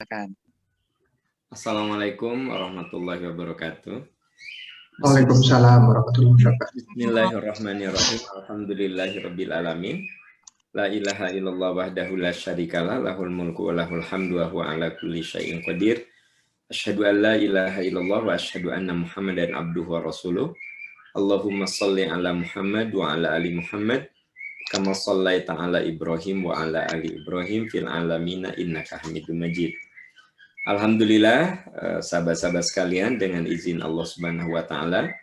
Silakan. Assalamualaikum warahmatullahi wabarakatuh. Waalaikumsalam warahmatullahi wabarakatuh. Bismillahirrahmanirrahim. Alhamdulillahirabbil alamin. La ilaha illallah wahdahu la syarikalah, lahul mulku wa lahul hamdu wa huwa ala kulli syai'in qadir. Asyhadu an la ilaha illallah wa asyhadu anna Muhammadan abduhu wa rasuluh. Allahumma shalli ala Muhammad wa ala ali Muhammad kama shallaita ala Ibrahim wa ala ali Ibrahim fil alamin innaka Hamidum Majid. Alhamdulillah, sahabat-sahabat sekalian, dengan izin Allah Subhanahu wa taala,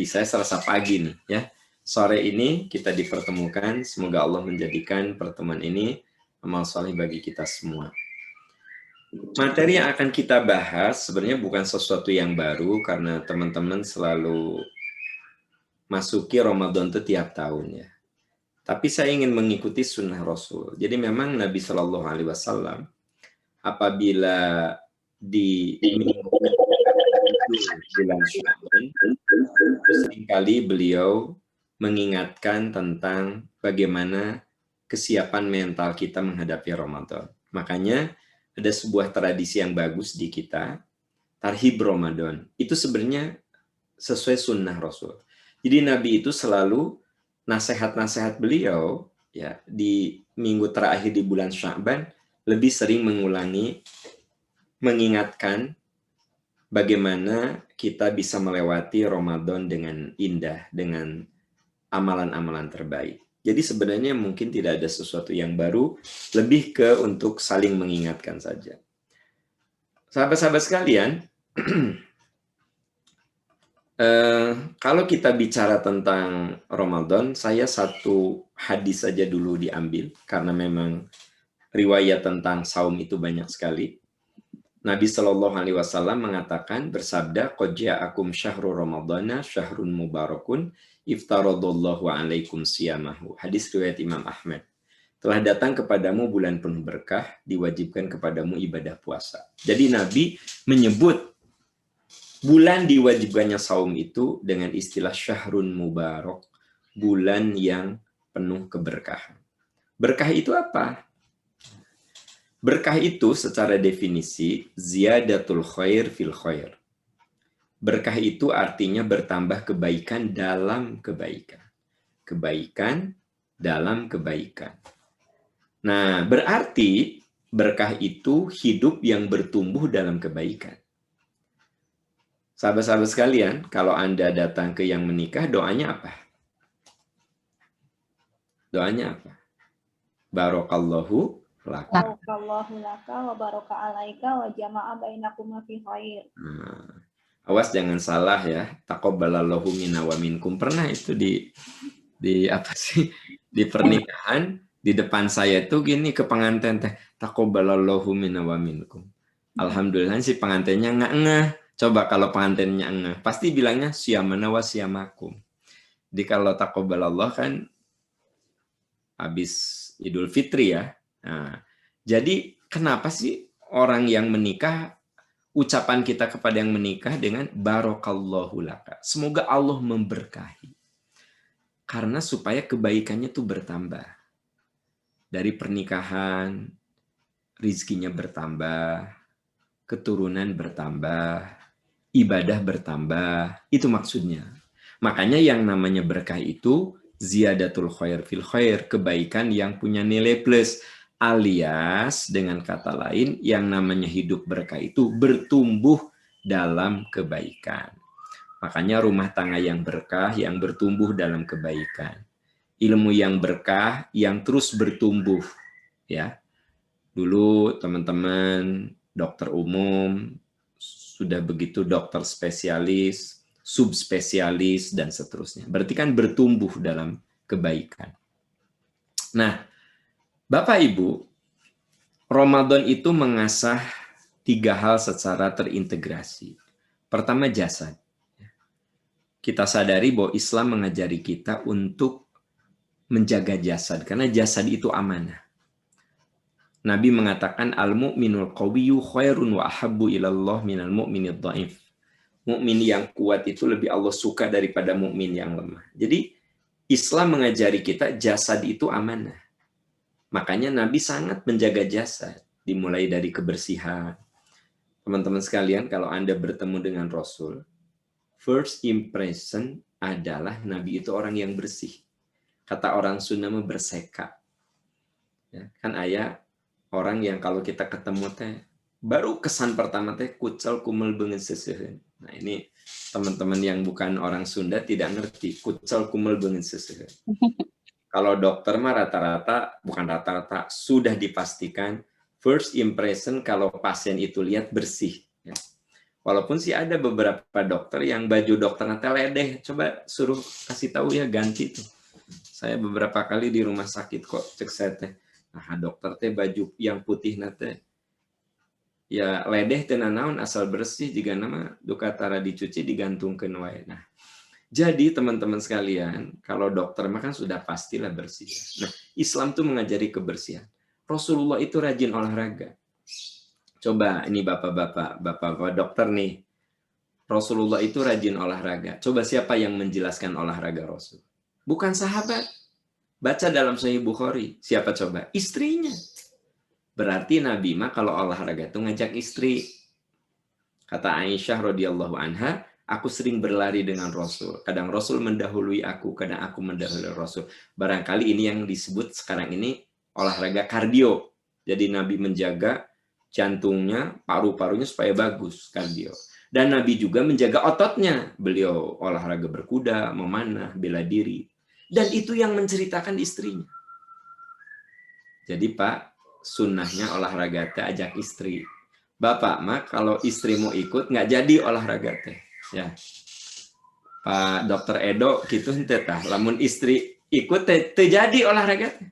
saya serasa pagi nih ya. Sore ini kita dipertemukan, semoga Allah menjadikan pertemuan ini amal saleh bagi kita semua. Materi yang akan kita bahas sebenarnya bukan sesuatu yang baru karena teman-teman selalu masuki Ramadan itu tiap tahun ya. Tapi saya ingin mengikuti sunnah Rasul. Jadi memang Nabi Shallallahu Alaihi Wasallam apabila di bulan Sya'ban, seringkali beliau mengingatkan tentang bagaimana kesiapan mental kita menghadapi Ramadan. Makanya ada sebuah tradisi yang bagus di kita, Tarhib Ramadan. Itu sebenarnya sesuai sunnah Rasul. Jadi Nabi itu selalu nasihat-nasihat beliau ya di minggu terakhir di bulan Sya'ban lebih sering mengingatkan bagaimana kita bisa melewati Ramadan dengan indah, dengan amalan-amalan terbaik. Jadi sebenarnya mungkin tidak ada sesuatu yang baru, lebih ke untuk saling mengingatkan saja. Sahabat-sahabat sekalian, kalau kita bicara tentang Ramadan, saya satu hadis saja dulu diambil, karena memang riwayat tentang saum itu banyak sekali. Nabi Shallallahu Alaihi Wasallam mengatakan, bersabda, "Qad ja'akum syahrul ramadana syahrun mubarakun, iftaradallahu alaikum siyamahu." Hadis riwayat Imam Ahmad. Telah datang kepadamu bulan penuh berkah, diwajibkan kepadamu ibadah puasa. Jadi Nabi menyebut bulan diwajibkannya saum itu dengan istilah syahrun mubarak, bulan yang penuh keberkahan. Berkah itu apa? Berkah itu secara definisi ziyadatul khair fil khair. Berkah itu artinya bertambah kebaikan dalam kebaikan. Kebaikan dalam kebaikan. Nah, berarti berkah itu hidup yang bertumbuh dalam kebaikan. Sahabat-sahabat sekalian, kalau Anda datang ke yang menikah, doanya apa? Doanya apa? Barakallahu laka. Barakallahu laka wa baraka alaika wa jama'a bainakuma fi khair. Awas jangan salah ya. Taqabbalallahu minna wa minkum. Pernah itu di apa sih? Di pernikahan di depan saya itu gini ke pengantin teh, taqabbalallahu minna wa minkum. Alhamdulillah si pengantinnya ngeh. Coba kalau pengantinnya ngeh, pasti bilangnya siyamana wa siyamakum. Jadi kalau taqabbalallah kan habis Idul Fitri ya. Nah, jadi kenapa sih orang yang menikah, ucapan kita kepada yang menikah dengan barakallahu laka. Semoga Allah memberkahi. Karena supaya kebaikannya tuh bertambah. Dari pernikahan, rizkinya bertambah, keturunan bertambah, ibadah bertambah. Itu maksudnya. Makanya yang namanya berkah itu ziyadatul khair fil khair, kebaikan yang punya nilai plus, alias dengan kata lain yang namanya hidup berkah itu bertumbuh dalam kebaikan. Makanya rumah tangga yang berkah yang bertumbuh dalam kebaikan. Ilmu yang berkah yang terus bertumbuh ya. Dulu teman-teman dokter umum sudah begitu dokter spesialis, subspesialis, dan seterusnya. Berarti kan bertumbuh dalam kebaikan. Nah, Bapak Ibu, Ramadan itu mengasah 3 hal secara terintegrasi. Pertama, jasad. Kita sadari bahwa Islam mengajari kita untuk menjaga jasad, karena jasad itu amanah. Nabi mengatakan, al-mu'minul qawiyyu khairun wa ahabbu ilallah minal mu'minid dha'if. Mukmin yang kuat itu lebih Allah suka daripada mukmin yang lemah. Jadi Islam mengajari kita jasad itu amanah. Makanya Nabi sangat menjaga jasad, dimulai dari kebersihan. Teman-teman sekalian, kalau Anda bertemu dengan Rasul, first impression adalah Nabi itu orang yang bersih. Kata orang Sunda berseka. Ya, kan ayah orang yang kalau kita ketemu teh baru kesan pertama teh kucel kumel bengen seseuheun. Nah, ini teman-teman yang bukan orang Sunda tidak ngerti kucel kumel bengen seseuheun. Kalau dokter mah rata-rata, bukan rata-rata, sudah dipastikan first impression kalau pasien itu lihat bersih. Ya. Walaupun sih ada beberapa dokter yang baju dokternya ledeh, coba suruh kasih tahu ya ganti tuh. Saya beberapa kali di rumah sakit kok cek saya teh, nah dokter teh baju yang putih nate, ya ledeh teh naon asal bersih jika nama dukatara dicuci digantungkeun wae. Nah, jadi teman-teman sekalian, kalau dokter mah kan sudah pastilah bersih. Nah, Islam tuh mengajari kebersihan. Rasulullah itu rajin olahraga. Coba ini bapak-bapak dokter nih. Rasulullah itu rajin olahraga. Coba siapa yang menjelaskan olahraga Rasul? Bukan sahabat. Baca dalam Sahih Bukhari. Siapa coba? Istrinya. Berarti Nabi mah kalau olahraga itu ngajak istri. Kata Aisyah radhiyallahu anha, aku sering berlari dengan Rasul. Kadang Rasul mendahului aku, kadang aku mendahului Rasul. Barangkali ini yang disebut sekarang ini olahraga kardio. Jadi Nabi menjaga jantungnya, paru-parunya supaya bagus, kardio. Dan Nabi juga menjaga ototnya. Beliau olahraga berkuda, memanah, bela diri. Dan itu yang menceritakan istrinya. Jadi Pak, sunnahnya olahraga teh ajak istri. Bapak mah kalau istri mau ikut nggak jadi olahraga teh. Ya. Pak Dokter Edo gitu henteu tah. Lamun istri ikut teh jadi olahraga teh.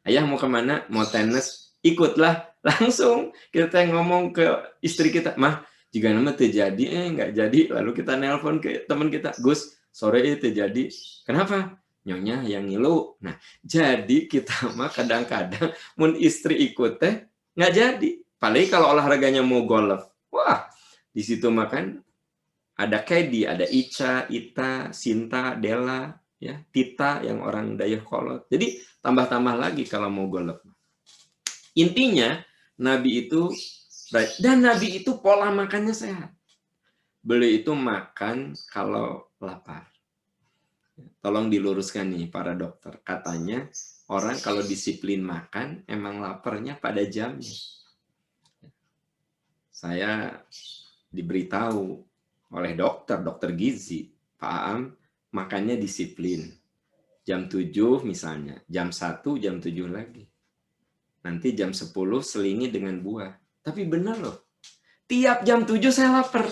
Ayah mau kemana? Mau tenis? Ikutlah langsung. Kita ngomong ke istri kita, mah jika nama terjadi nggak jadi, lalu kita nelpon ke teman kita, Gus sore itu terjadi. Kenapa? Nyonya yang ngilu. Nah, jadi kita mah kadang-kadang mun istri ikut teh nggak jadi. Paling kalau olahraganya mau golf, wah di situ makan ada Kedi, ada Ica, Ita, Sinta, Dela, ya Tita yang orang Dayakolot. Jadi tambah-tambah lagi kalau mau golf. Intinya Nabi itu pola makannya sehat. Beliau itu makan kalau lapar. Tolong diluruskan nih para dokter. Katanya orang kalau disiplin makan emang laparnya pada jamnya. Saya diberitahu oleh dokter gizi, Pak Aam, makannya disiplin. Jam 7 misalnya, jam 1, jam 7 lagi. Nanti jam 10 selingi dengan buah. Tapi benar loh, tiap jam 7 saya lapar.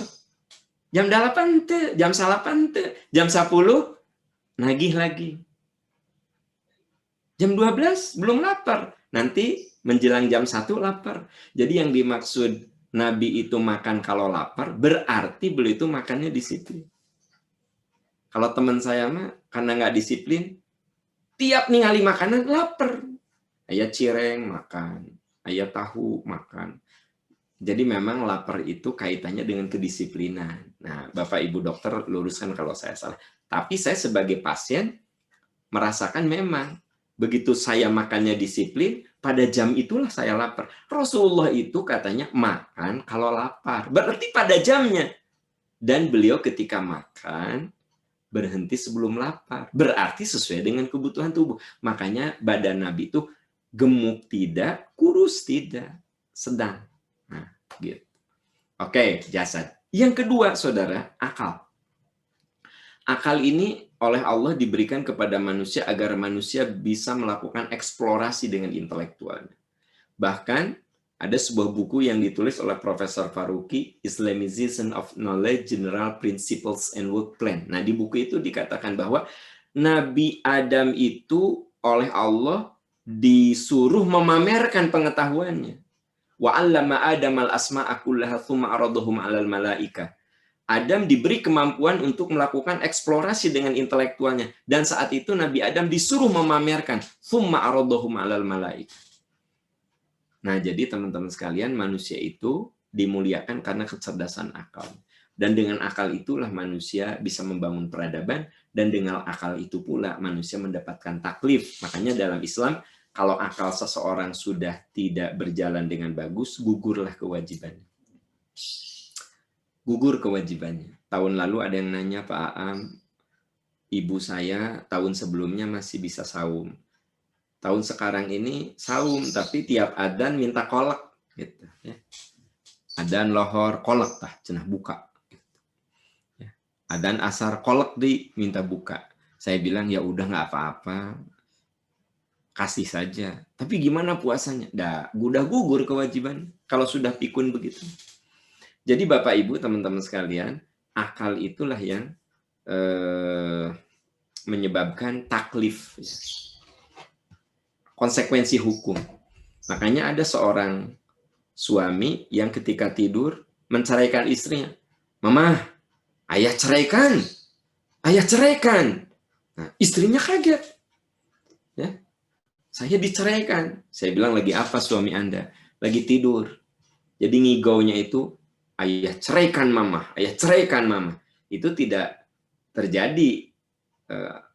Jam 8 teh, jam 8 teh, jam 10 nagih lagi. Jam 12 belum lapar. Nanti menjelang jam 1 lapar. Jadi yang dimaksud Nabi itu makan kalau lapar, berarti beliau itu makannya disiplin. Kalau teman saya mah, karena nggak disiplin, tiap ningali makanan lapar. Ayah cireng makan, ayah tahu makan. Jadi memang lapar itu kaitannya dengan kedisiplinan. Nah, Bapak Ibu dokter luruskan kalau saya salah. Tapi saya sebagai pasien merasakan memang begitu saya makannya disiplin, pada jam itulah saya lapar. Rasulullah itu katanya makan kalau lapar. Berarti pada jamnya. Dan beliau ketika makan, berhenti sebelum lapar. Berarti sesuai dengan kebutuhan tubuh. Makanya badan Nabi itu gemuk tidak, kurus tidak. Sedang. Nah, gitu. Oke, jasad. Yang kedua, saudara, akal. Akal ini oleh Allah diberikan kepada manusia agar manusia bisa melakukan eksplorasi dengan intelektualnya. Bahkan ada sebuah buku yang ditulis oleh Profesor Faruqi, Islamization of Knowledge, General Principles and Work Plan. Nah, di buku itu dikatakan bahwa Nabi Adam itu oleh Allah disuruh memamerkan pengetahuannya. Wa 'allama Adam al-asma'a kullaha tsumma 'aradahum 'alal malaika. Adam diberi kemampuan untuk melakukan eksplorasi dengan intelektualnya. Dan saat itu Nabi Adam disuruh memamerkan. Tsumma 'aradahum 'alal malaika. Nah, jadi teman-teman sekalian, manusia itu dimuliakan karena kecerdasan akal. Dan dengan akal itulah manusia bisa membangun peradaban. Dan dengan akal itu pula manusia mendapatkan taklif. Makanya dalam Islam, Kalau akal seseorang sudah tidak berjalan dengan bagus, gugurlah kewajibannya. Gugur kewajibannya. Tahun lalu ada yang nanya, Pak Aam, ibu saya tahun sebelumnya masih bisa saum. Tahun sekarang ini saum, tapi tiap adzan minta kolak. Gitu, ya. Adzan lohor, kolak tah, cenah buka. Gitu, ya. Adzan asar, kolak minta buka. Saya bilang, ya udah nggak apa-apa. Kasih saja. Tapi gimana puasanya? Udah gugur kewajiban kalau sudah pikun begitu. Jadi Bapak Ibu, teman-teman sekalian, akal itulah yang menyebabkan taklif. Konsekuensi hukum. Makanya ada seorang suami yang ketika tidur menceraikan istrinya. Mama, ayah ceraikan. Ayah ceraikan. Nah, istrinya kaget. Ya. Saya diceraikan. Saya bilang, lagi apa suami Anda? Lagi tidur. Jadi ngigaunya itu, ayah ceraikan mama, ayah ceraikan mama. Itu tidak terjadi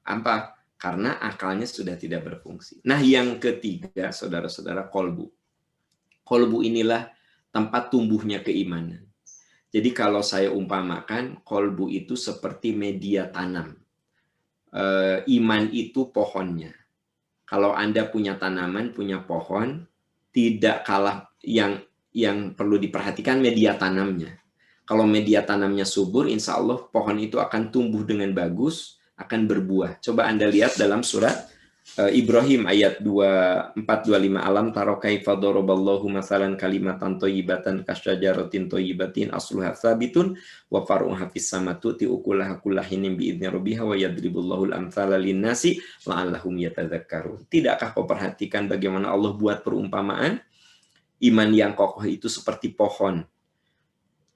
apa? Karena akalnya sudah tidak berfungsi. Nah, yang ketiga, saudara-saudara, kolbu. Kolbu inilah tempat tumbuhnya keimanan. Jadi kalau saya umpamakan, kolbu itu seperti media tanam. Iman itu pohonnya. Kalau Anda punya tanaman, punya pohon, tidak kalah yang perlu diperhatikan media tanamnya. Kalau media tanamnya subur, insya Allah pohon itu akan tumbuh dengan bagus, akan berbuah. Coba Anda lihat dalam surat Ibrahim ayat 24-25, alam taro kaifa daraballahu masalan kalimatan thayyibatan kasyajaratin thayyibatin asluha tsabitun wa faruha fis samatuti ukulaha kullahinin bi idzni rabbiha wa yadribullahu al-amtsala lin-nasi la'allahum yatadzakkarun. Tidakkah kau perhatikan bagaimana Allah buat perumpamaan? Iman yang kokoh itu seperti pohon.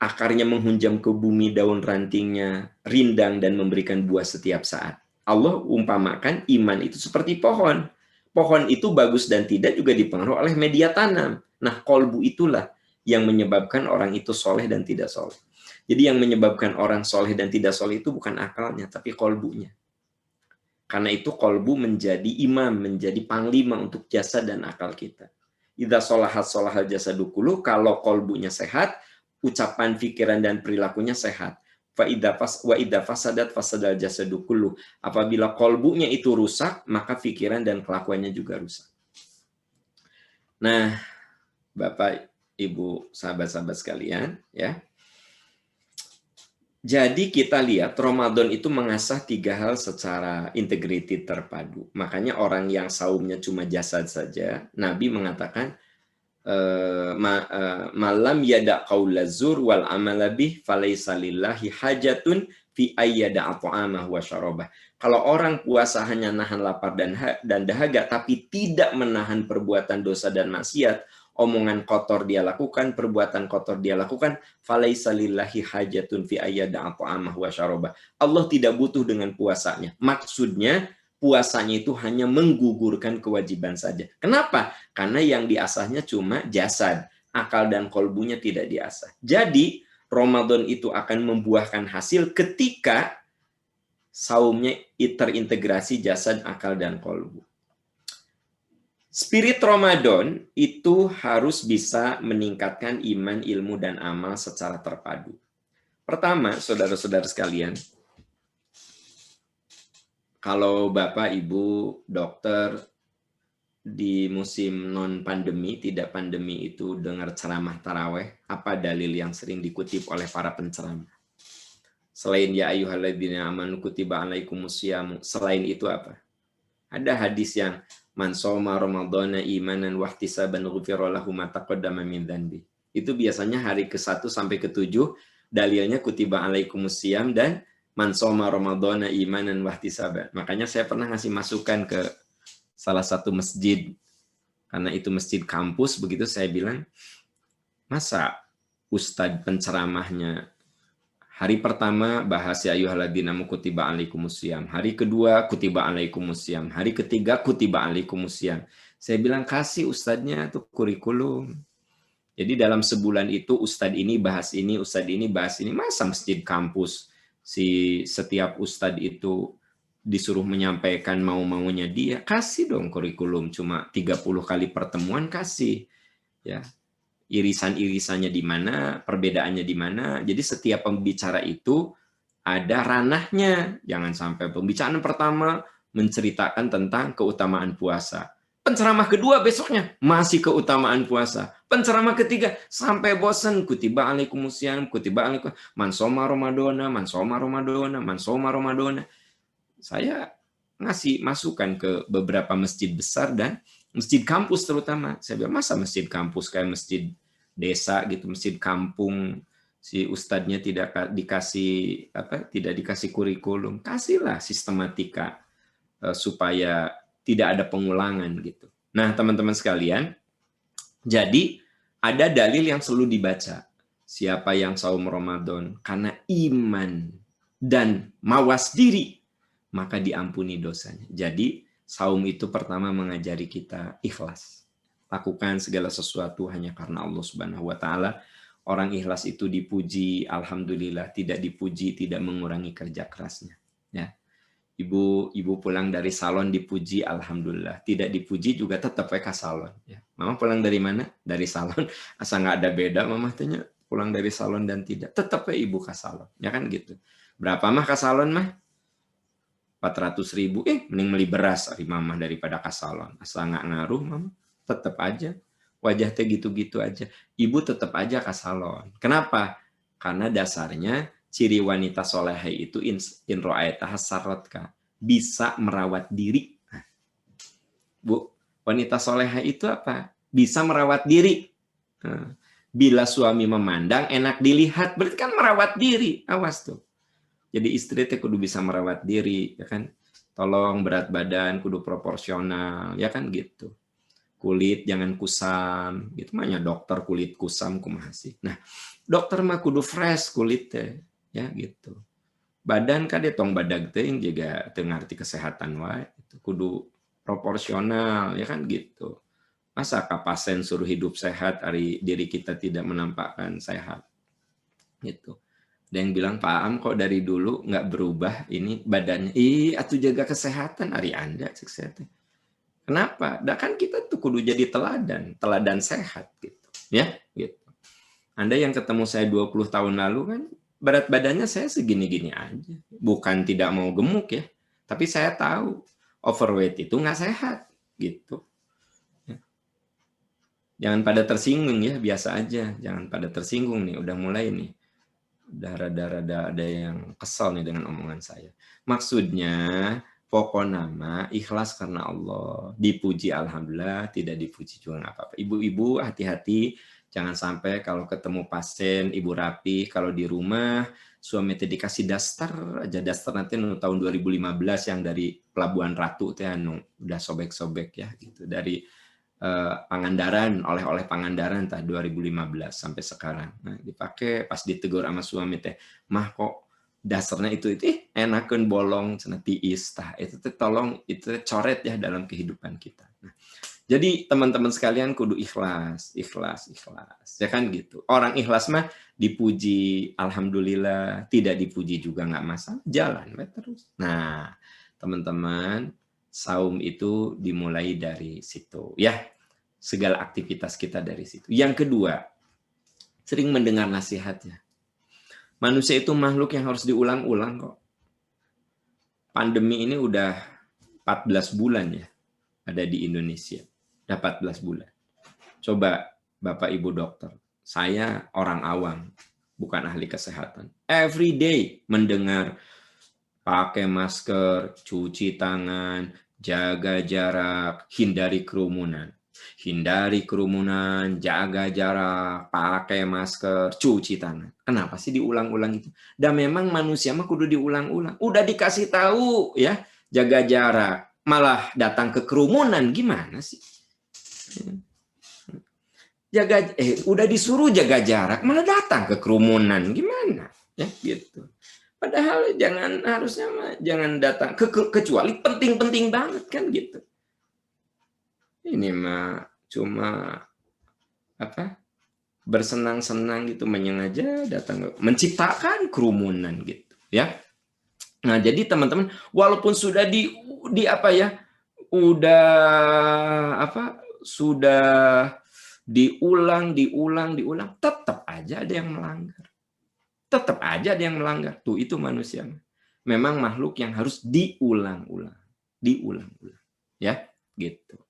Akarnya menghunjam ke bumi, daun rantingnya rindang dan memberikan buah setiap saat. Allah umpamakan iman itu seperti pohon. Pohon itu bagus dan tidak juga dipengaruhi oleh media tanam. Nah, kolbu itulah yang menyebabkan orang itu soleh dan tidak soleh. Jadi yang menyebabkan orang soleh dan tidak soleh itu bukan akalnya, tapi kolbunya. Karena itu kolbu menjadi imam, menjadi panglima untuk jasad dan akal kita. Idza sholahat sholahal jasadu kullu, kalau kolbunya sehat, ucapan, pikiran, dan perilakunya sehat. Wa idza fasadat fasadal jasadu kullu. Apabila kolbunya itu rusak, maka pikiran dan kelakuannya juga rusak. Nah, Bapak, Ibu, sahabat-sahabat sekalian, ya. Jadi kita lihat Ramadan itu mengasah 3 hal secara integrated terpadu. Makanya orang yang saumnya cuma jasad saja, Nabi mengatakan malam yada qaulazur wal amalabih falaisa lillahi hajatun fi ayyada at'amah wa syarabah. Kalau orang puasa hanya nahan lapar dan dahaga tapi tidak menahan perbuatan dosa dan maksiat, omongan kotor dia lakukan, perbuatan kotor dia lakukan, falaisa lillahi hajatun fi ayyada at'amah wa syarabah. Allah tidak butuh dengan puasanya. Maksudnya puasanya itu hanya menggugurkan kewajiban saja. Kenapa? Karena yang diasahnya cuma jasad. Akal dan kolbunya tidak diasah. Jadi, Ramadan itu akan membuahkan hasil ketika saumnya terintegrasi jasad, akal, dan kolbu. Spirit Ramadan itu harus bisa meningkatkan iman, ilmu, dan amal secara terpadu. Pertama, saudara-saudara sekalian, kalau Bapak, Ibu, dokter di musim non-pandemi, tidak pandemi itu dengar ceramah taraweh, apa dalil yang sering dikutip oleh para penceramah? Selain ya ayyuhalladzina amanu kutiba alaikumusyamu, selain itu apa? Ada hadis yang man shoma ramadhana imanan wahtisaban ghufira lahu ma taqaddama min dzanbi. Itu biasanya hari ke-1 sampai ke-7, dalilnya kutiba alaikumusyamu dan man shoma ramadhana imanan wahtisaban. Makanya saya pernah ngasih masukan ke salah satu masjid, karena itu masjid kampus, begitu saya bilang, masa ustadz penceramahnya hari pertama bahas ya ayyuhalladzina amanu kutiba alaikumusyaum, hari kedua kutiba alaikumusyaum, hari ketiga kutiba alaikumusyaum. Saya bilang kasih ustadznya tuh kurikulum. Jadi dalam sebulan itu ustadz ini bahas ini, ustadz ini bahas ini. Masa masjid kampus si setiap ustadz itu disuruh menyampaikan mau-maunya dia, kasih dong kurikulum, cuma 30 kali pertemuan kasih. Ya, irisan-irisannya di mana, perbedaannya di mana. Jadi setiap pembicara itu ada ranahnya. Jangan sampai pembicaraan pertama menceritakan tentang keutamaan puasa. Penceramah kedua besoknya masih keutamaan puasa. Penceramah ketiga sampai bosan, kutiba alaikumusiyam, kutiba alaikum man shoma ramadhana, man shoma ramadhana, man shoma ramadhana. Saya ngasih masukan ke beberapa masjid besar dan masjid kampus terutama. Saya bilang, masa masjid kampus kayak masjid desa gitu, masjid kampung, si ustadznya tidak dikasih tidak dikasih kurikulum, kasihlah sistematika supaya tidak ada pengulangan gitu. Nah, teman-teman sekalian, jadi ada dalil yang selalu dibaca. Siapa yang saum Ramadan karena iman dan mawas diri, maka diampuni dosanya. Jadi, saum itu pertama mengajari kita ikhlas. Lakukan segala sesuatu hanya karena Allah Subhanahu wa taala. Orang ikhlas itu dipuji, alhamdulillah, tidak dipuji, tidak mengurangi kerja kerasnya. Ya. Ibu pulang dari salon dipuji, alhamdulillah. Tidak dipuji juga tetap ke salon. Ya. Mama pulang dari mana? Dari salon. Asal nggak ada beda, mama tanya pulang dari salon dan tidak. Tetap ibu ke salon. Ya kan gitu. Berapa mah ke salon mah? 400.000, mending beli beras hari mama daripada ke salon. Asal nggak ngaruh mama, tetap aja wajah teh gitu-gitu aja. Ibu tetap aja ke salon. Kenapa? Karena dasarnya ciri wanita solehah itu in ro'aitah sarratka, bisa merawat diri. Bu, wanita solehah itu apa? Bisa merawat diri. Bila suami memandang enak dilihat, berarti kan merawat diri. Awas tuh. Jadi istri teh kudu bisa merawat diri, ya kan? Tolong berat badan kudu proporsional, ya kan gitu. Kulit jangan kusam, gitu makanya dokter kulit kusam kumaha sih. Nah, dokter mah kudu fresh kulit teh, ya gitu. Badan kan tong badag teh juga teu ngarti kesehatan wae, itu kudu proporsional, ya kan gitu. Masa ka pasien suruh hidup sehat, hari diri kita tidak menampakkan sehat, gitu. Ada yang bilang, Pak Am kok dari dulu nggak berubah ini badannya. Atuh jaga kesehatan hari Anda. Kenapa? Nah kan kita tuh kudu jadi teladan sehat gitu. Ya, gitu. Anda yang ketemu saya 20 tahun lalu kan berat badannya saya segini-gini aja. Bukan tidak mau gemuk ya, tapi saya tahu overweight itu nggak sehat gitu. Ya. Jangan pada tersinggung ya, biasa aja. Jangan pada tersinggung nih, udah mulai nih. Udah rada-rada ada yang kesal nih dengan omongan saya. Maksudnya, pokok nama ikhlas karena Allah. Dipuji alhamdulillah, tidak dipuji juga nggak apa-apa. Ibu-ibu hati-hati, jangan sampai kalau ketemu pasien, ibu rapi, kalau di rumah, suami teh dikasih daster aja. Daster nanti tahun 2015 yang dari Pelabuhan Ratu teh udah sobek-sobek ya gitu. Dari Pangandaran, oleh-oleh Pangandaran tah 2015 sampai sekarang. Nah, dipakai pas ditegur sama suami teh, mah kok dasarnya itu enakeun bolong cenah tiis tah. Itu teh tolong itu coret ya dalam kehidupan kita. Nah, jadi teman-teman sekalian kudu ikhlas. Ya kan gitu. Orang ikhlas mah dipuji alhamdulillah, tidak dipuji juga nggak masalah, jalan terus. Nah, teman-teman, saum itu dimulai dari situ ya. Segala aktivitas kita dari situ. Yang kedua, sering mendengar nasihatnya. Manusia itu makhluk yang harus diulang-ulang kok. Pandemi ini udah 14 bulan ya ada di Indonesia. Udah 14 bulan. Coba Bapak Ibu dokter, saya orang awam, bukan ahli kesehatan. Every day mendengar pakai masker, cuci tangan, jaga jarak, hindari kerumunan. Hindari kerumunan, jaga jarak, pakai masker, cuci tangan. Kenapa sih diulang-ulang itu? Dan memang manusia mah kudu diulang-ulang. Udah dikasih tahu ya, jaga jarak, malah datang ke kerumunan, gimana sih? Udah disuruh jaga jarak, malah datang ke kerumunan, gimana? Ya gitu. Padahal jangan datang kecuali penting-penting banget kan gitu. Ini mah cuma bersenang-senang gitu, menyengaja datang, menciptakan kerumunan gitu ya. Nah, jadi teman-teman, walaupun sudah di apa ya, udah apa, sudah diulang, tetap aja ada yang melanggar. Tetap aja ada yang melanggar. Tuh, itu manusia. Memang makhluk yang harus diulang-ulang. Diulang-ulang. Ya, gitu.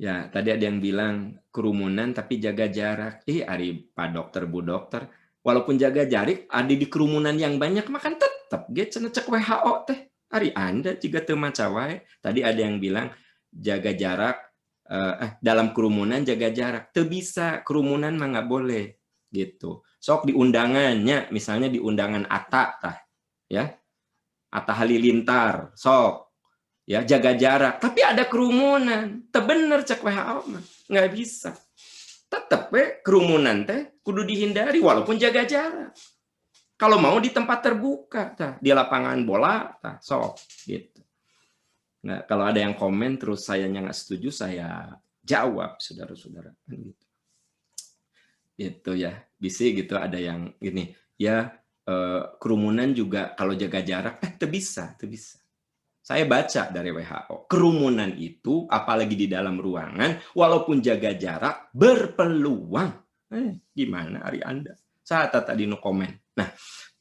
Ya, tadi ada yang bilang kerumunan tapi jaga jarak. Ari Pak Dokter, Bu Dokter, walaupun jaga jarak, ada di kerumunan yang banyak, makan tetap. Dia cek WHO teh. Ari Anda juga teu maca wae. Tadi ada yang bilang jaga jarak, dalam kerumunan jaga jarak. Teu bisa, kerumunan mah nggak boleh. Gitu. Sok di undangannya, misalnya di undangan Atta tah, ya. Atta Halilintar, sok. Ya, jaga jarak, tapi ada kerumunan. Teu bener cek WHO mah, nggak bisa. Tetep kerumunan teh kudu dihindari walaupun jaga jarak. Kalau mau di tempat terbuka, tah, di lapangan bola, tah, sok gitu. Nah, kalau ada yang komen terus sayanya nggak setuju, saya jawab, saudara-saudara. Gitu. Itu ya, bisa gitu, ada yang gini, ya kerumunan juga kalau jaga jarak, teu bisa. Saya baca dari WHO, kerumunan itu apalagi di dalam ruangan, walaupun jaga jarak, berpeluang. Gimana hari Anda? Saat tadi no komen. Nah,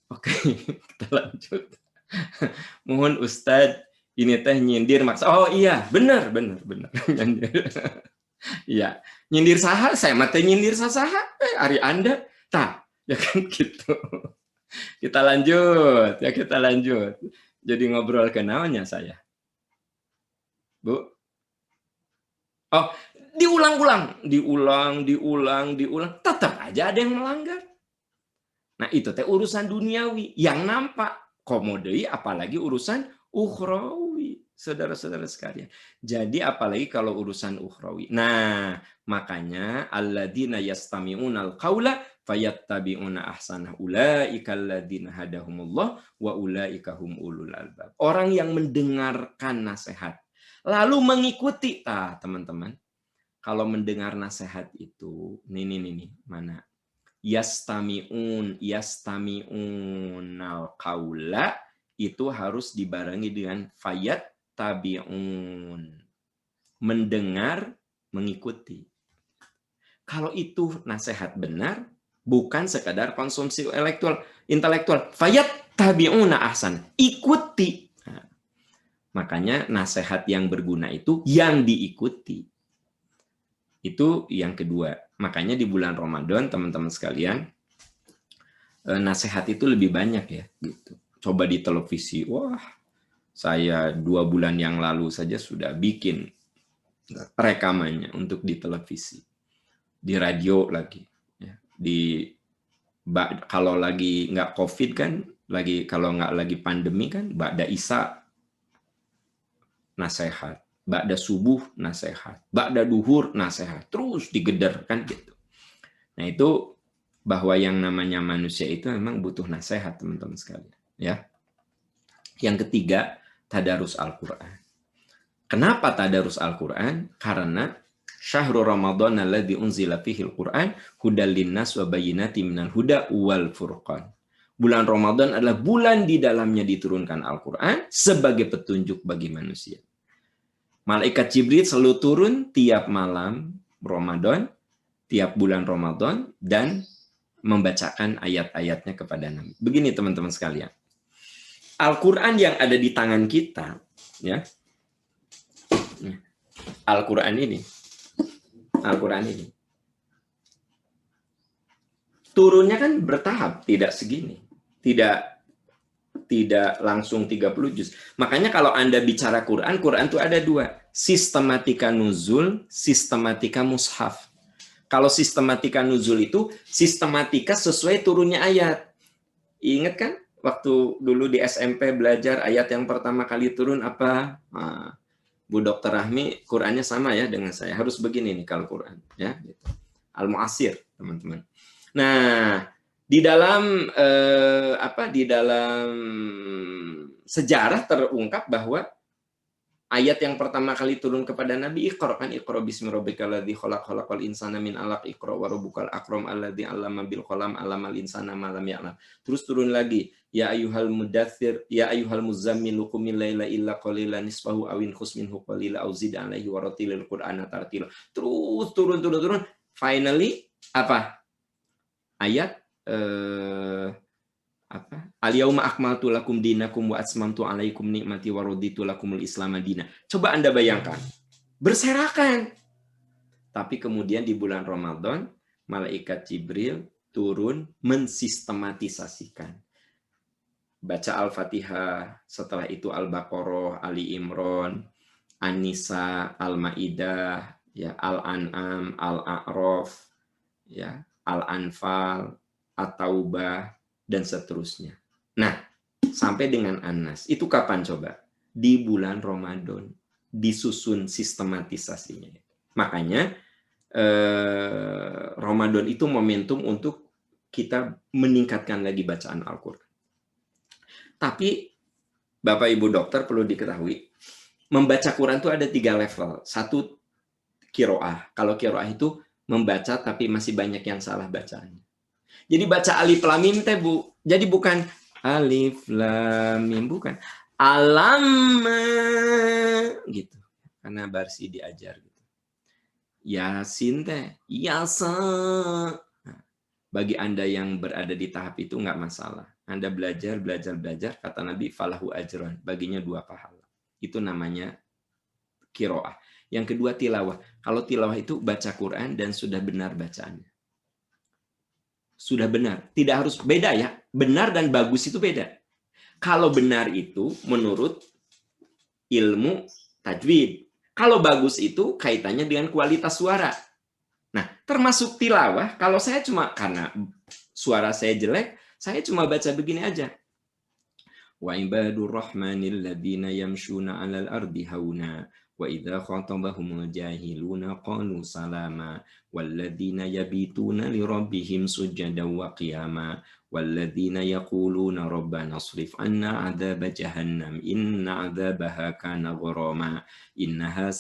oke, kita lanjut. Mohon Ustadz, ini teh nyindir maksa. Oh iya, benar. Iya, nyindir saha, saya mah teh nyindir saha. Hari Anda, tah, ya kan gitu. Kita lanjut. Jadi ngobrol ke namanya saya. Bu. Oh, diulang, tetap aja ada yang melanggar. Nah, itu teh urusan duniawi yang nampak. Komodei apalagi urusan ukhrawi, saudara-saudara sekalian. Jadi apalagi kalau urusan ukhrawi. Nah, makanya alladzina yastami'unal qaula fayattabi'una ahsanah ulaika alladzina hadahumullah wa ulaika hum ulul albab. Orang yang mendengarkan nasihat lalu mengikuti, teman-teman. Kalau mendengar nasihat itu, nih, mana? Yastami'unal qaula itu harus dibarengi dengan fayattabi'un. Mendengar, mengikuti. Kalau itu nasihat benar, bukan sekadar konsumsi intelektual. Fayattabi'una ahsan. Ikuti. Makanya nasihat yang berguna itu yang diikuti. Itu yang kedua. Makanya di bulan Ramadan, teman-teman sekalian, nasihat itu lebih banyak ya. Gitu. Coba di televisi, wah, saya 2 bulan yang lalu saja sudah bikin rekamannya untuk di televisi. Di radio lagi. Ya. Kalau lagi nggak COVID kan, kalau nggak lagi pandemi kan, ba'da Isya nasihat, ba'da subuh nasihat, ba'da duhur nasihat, terus digeder kan gitu. Nah, itu bahwa yang namanya manusia itu memang butuh nasihat, teman-teman sekalian, ya. Yang ketiga, tadarus Al-Qur'an. Kenapa tadarus Al-Qur'an? Karena syahrul Ramadan alladzi unzila fihil Qur'an hudal linnas wa bayyinatin minal huda wal furqan. Bulan Ramadan adalah bulan di dalamnya diturunkan Al-Qur'an sebagai petunjuk bagi manusia. Malaikat Jibril selalu turun tiap malam Ramadan, tiap bulan Ramadan, dan membacakan ayat-ayatnya kepada Nabi. Begini teman-teman sekalian. Al-Quran yang ada di tangan kita, ya, Al-Quran ini, turunnya kan bertahap, tidak segini, tidak langsung 30 juz. Makanya kalau Anda bicara Quran itu ada 2. Sistematika nuzul, sistematika mushaf. Kalau sistematika nuzul itu sistematika sesuai turunnya ayat. Ingat kan? Waktu dulu di SMP belajar ayat yang pertama kali turun apa? Bu Dr. Rahmi, Qurannya sama ya dengan saya. Harus begini nih kalau Quran. Ya, gitu. Al-Mu'asir, teman-teman. Nah, di dalam sejarah terungkap bahwa ayat yang pertama kali turun kepada Nabi Iqra, kan Iqra bismi rabbikal ladzi khalaq khalaqal insana min 'alaq Iqra wa rabbukal akram alladzi 'allama bil qalam 'allamal insana ma lam ya'lam. Terus turun lagi ya ayyuhal mudaththir ya ayyuhal muzzammil qumil laila illa qalilan nisfahu aw inqus minhu qalila aw zid 'alaihi wa rattilil qur'ana tartila. Terus turun. Finally apa? Ayat Al-yauma akmaltu lakum dinakum wa atmamtu 'alaikum ni'mati wa raditu lakumul Islam madina. Coba Anda bayangkan. Berserakan. Tapi kemudian di bulan Ramadan malaikat Jibril turun mensistematisasikan. Baca Al-Fatihah, setelah itu Al-Baqarah, Ali Imran, An-Nisa, Al-Maidah, ya, Al-An'am, Al-A'raf, ya, Al-Anfal, At-Taubah, dan seterusnya. Nah, sampai dengan An-Nas. Itu kapan coba? Di bulan Ramadan. Disusun sistematisasinya. Makanya, Ramadan itu momentum untuk kita meningkatkan lagi bacaan Al-Quran. Tapi, Bapak Ibu dokter perlu diketahui, membaca Quran itu ada 3 level. 1, kiroah. Kalau kiroah itu membaca tapi masih banyak yang salah bacaannya. Jadi baca alif lam mim teh Bu. Jadi bukan alif lam mim, bukan. Alam gitu. Karena Barsi diajar gitu. Yasin teh yasa. Nah, bagi Anda yang berada di tahap itu nggak masalah. Anda belajar, kata Nabi falahu ajran, baginya 2 pahala. Itu namanya kiroah. Yang kedua tilawah. Kalau tilawah itu baca Quran dan sudah benar bacaannya. Sudah benar. Tidak harus beda ya. Benar dan bagus itu beda. Kalau benar itu menurut ilmu tajwid. Kalau bagus itu kaitannya dengan kualitas suara. Nah, termasuk tilawah, kalau saya cuma karena suara saya jelek, saya cuma baca begini aja. Wa ibadur rahmanil ladzina yamshuna 'alal ardi hauna wa idza khatabahumul jahiluna qalu salama walladzina yabituna lirabbihim sujadan wa qiyama walladzina yaquluna rabbana asrif 'anna 'adzaba jahannam inna 'adzabaha kana gharama innaha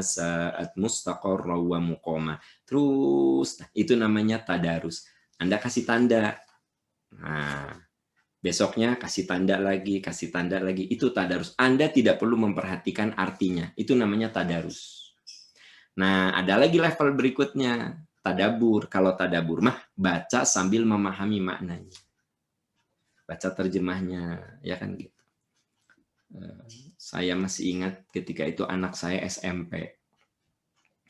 sa'at mustaqarra wa muqama. Terus itu namanya tadarus. Anda kasih tanda. Nah, besoknya kasih tanda lagi. Itu tadarus. Anda tidak perlu memperhatikan artinya. Itu namanya tadarus. Nah, ada lagi level berikutnya. Tadabur. Kalau tadabur mah baca sambil memahami maknanya. Baca terjemahnya. Ya kan gitu. Saya masih ingat ketika itu anak saya SMP.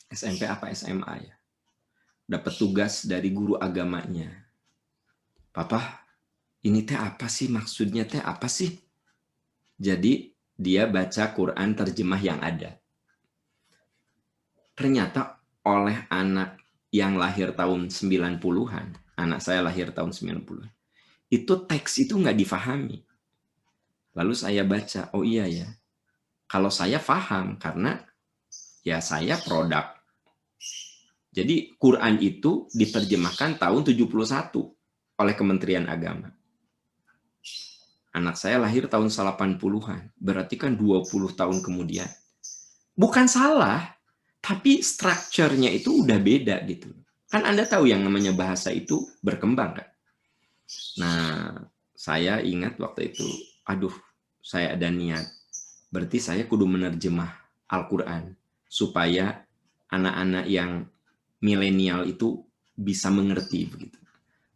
SMP apa SMA ya? Dapat tugas dari guru agamanya. Papa, ini teh apa sih? Maksudnya teh apa sih? Jadi dia baca Quran terjemah yang ada. Ternyata oleh anak yang lahir tahun 90-an, anak saya lahir tahun 90-an, itu teks itu nggak difahami. Lalu saya baca, oh iya ya, kalau saya paham karena ya saya produk. Jadi Quran itu diterjemahkan tahun 71 oleh Kementerian Agama. Anak saya lahir tahun 80-an, berarti kan 20 tahun kemudian. Bukan salah, tapi strukturnya itu udah beda gitu. Kan Anda tahu yang namanya bahasa itu berkembang kan? Nah, saya ingat waktu itu, aduh, saya ada niat. Berarti saya kudu menerjemah Al-Quran supaya anak-anak yang milenial itu bisa mengerti begitu.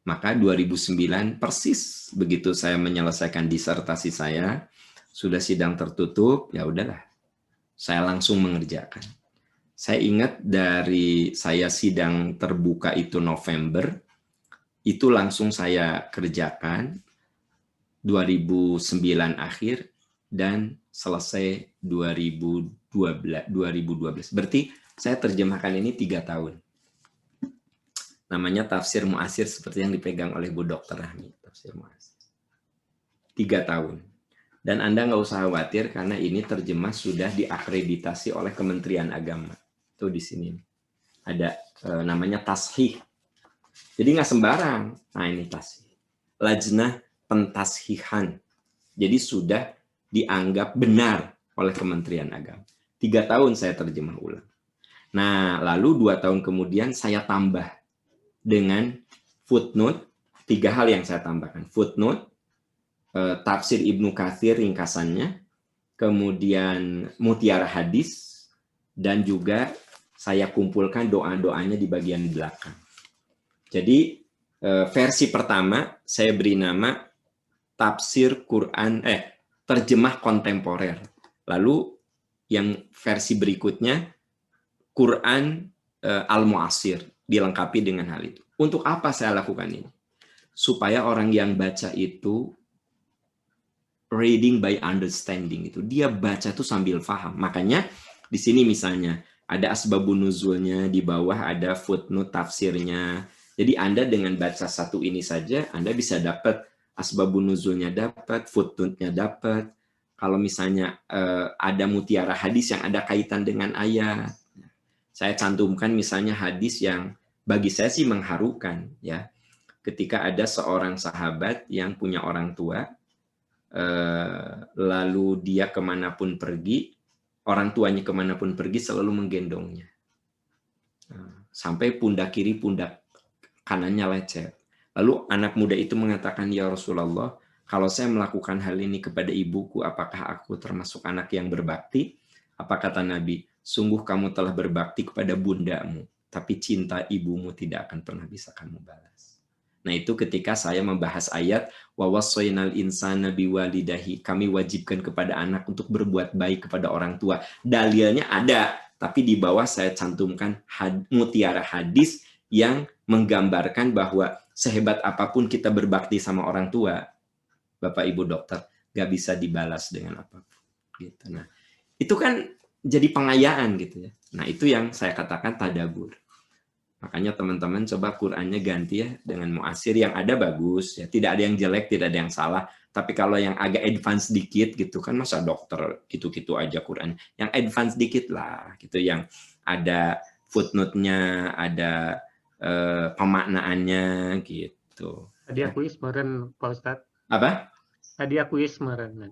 Maka 2009 persis begitu saya menyelesaikan disertasi saya, sudah sidang tertutup, ya udahlah. Saya langsung mengerjakan. Saya ingat dari saya sidang terbuka itu November, itu langsung saya kerjakan 2009 akhir dan selesai 2012. Berarti saya terjemahkan ini 3 tahun. Namanya tafsir mu'asir seperti yang dipegang oleh Bu Dr. Rahmi. Tafsir mu'asir. 3 tahun. Dan Anda nggak usah khawatir karena ini terjemah sudah diakreditasi oleh Kementerian Agama. Itu di sini. Ada namanya tashih. Jadi nggak sembarang. Nah ini tashih. Lajnah pentashihan. Jadi sudah dianggap benar oleh Kementerian Agama. 3 tahun saya terjemah ulang. Nah lalu 2 tahun kemudian saya tambah dengan footnote, 3 hal yang saya tambahkan. Footnote, tafsir Ibnu Katsir ringkasannya, kemudian mutiara hadis, dan juga saya kumpulkan doa-doanya di bagian belakang. Jadi versi pertama saya beri nama tafsir Quran terjemah kontemporer. Lalu yang versi berikutnya Quran Al-Mu'asir, dilengkapi dengan hal itu. Untuk apa saya lakukan ini? Supaya orang yang baca itu reading by understanding, itu dia baca tuh sambil paham. Makanya di sini misalnya ada asbabun nuzulnya, di bawah ada footnote tafsirnya. Jadi Anda dengan baca satu ini saja Anda bisa dapat asbabun nuzulnya, dapat footnote-nya, dapat. Kalau misalnya ada mutiara hadis yang ada kaitan dengan ayat, saya cantumkan misalnya hadis yang bagi saya sih mengharukan, ya. Ketika ada seorang sahabat yang punya orang tua, lalu dia kemanapun pergi, orang tuanya kemanapun pergi selalu menggendongnya. Sampai pundak kiri, pundak kanannya lecet. Lalu anak muda itu mengatakan, ya Rasulullah, kalau saya melakukan hal ini kepada ibuku, apakah aku termasuk anak yang berbakti? Apa kata Nabi? Sungguh kamu telah berbakti kepada bundamu, tapi cinta ibumu tidak akan pernah bisa kamu balas. Nah itu ketika saya membahas ayat wa wassaynal insana biwalidahi, kami wajibkan kepada anak untuk berbuat baik kepada orang tua. Dalilnya ada, tapi di bawah saya cantumkan mutiara hadis yang menggambarkan bahwa sehebat apapun kita berbakti sama orang tua, Bapak Ibu dokter, gak bisa dibalas dengan apapun. Gitu. Nah itu kan jadi pengayaan gitu ya. Nah itu yang saya katakan tadabur. Makanya teman-teman coba Qurannya ganti ya dengan Mu'asir, yang ada bagus ya, tidak ada yang jelek, tidak ada yang salah. Tapi kalau yang agak advance dikit gitu kan, masa dokter gitu-gitu aja Quran. Yang advance dikit lah gitu, yang ada footnote-nya, ada pemaknaannya gitu. Hadiah kuis meren Pak Ustadz. Apa? Hadiah kuis meren.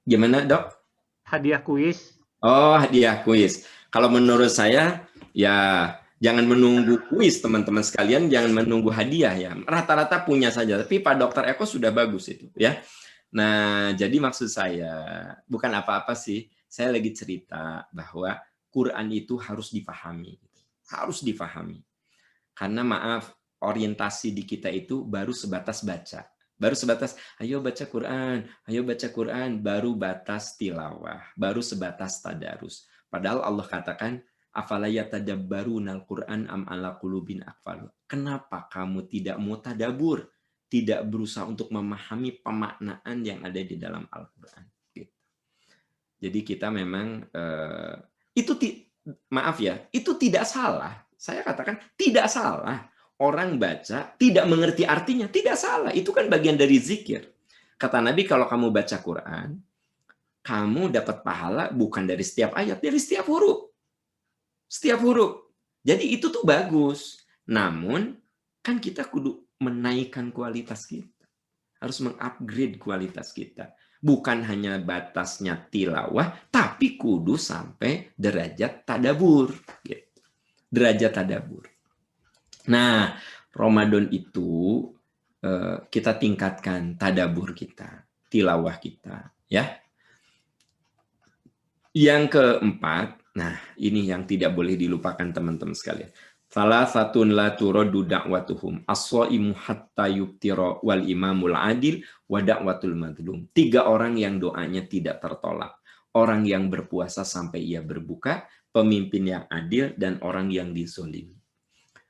Gimana dok? Hadiah kuis. Oh, hadiah kuis. Kalau menurut saya ya jangan menunggu kuis teman-teman sekalian, jangan menunggu hadiah ya. Rata-rata punya saja, tapi Pak Dokter Eko sudah bagus itu ya. Nah, jadi maksud saya bukan apa-apa sih. Saya lagi cerita bahwa Quran itu harus dipahami. Harus dipahami. Karena maaf, orientasi di kita itu baru sebatas baca. Baru sebatas, ayo baca Quran, baru batas tilawah, baru sebatas tadarus. Padahal Allah katakan, afala yatadabbarunal Qur'an am ala qulubin aqfaluha. Kenapa kamu tidak mau tadabur, tidak berusaha untuk memahami pemaknaan yang ada di dalam Al-Qur'an? Gitu. Jadi kita memang maaf ya, itu tidak salah. Saya katakan tidak salah. Orang baca tidak mengerti artinya, tidak salah. Itu kan bagian dari zikir. Kata Nabi, kalau kamu baca Quran, kamu dapat pahala bukan dari setiap ayat, dari setiap huruf. Setiap huruf. Jadi itu tuh bagus. Namun, kan kita kudu menaikkan kualitas kita. Harus mengupgrade kualitas kita. Bukan hanya batasnya tilawah, tapi kudu sampai derajat tadabur. Gitu. Derajat tadabur. Nah, Ramadan itu kita tingkatkan tadabur kita, tilawah kita, ya. Yang keempat, nah ini yang tidak boleh dilupakan teman-teman sekalian. Salah satun la turaddu da'watuhum as-shaimu hatta yuftira wal imamul adil wa da'watul madlum. 3 orang yang doanya tidak tertolak. Orang yang berpuasa sampai ia berbuka, pemimpin yang adil, dan orang yang dizolimi.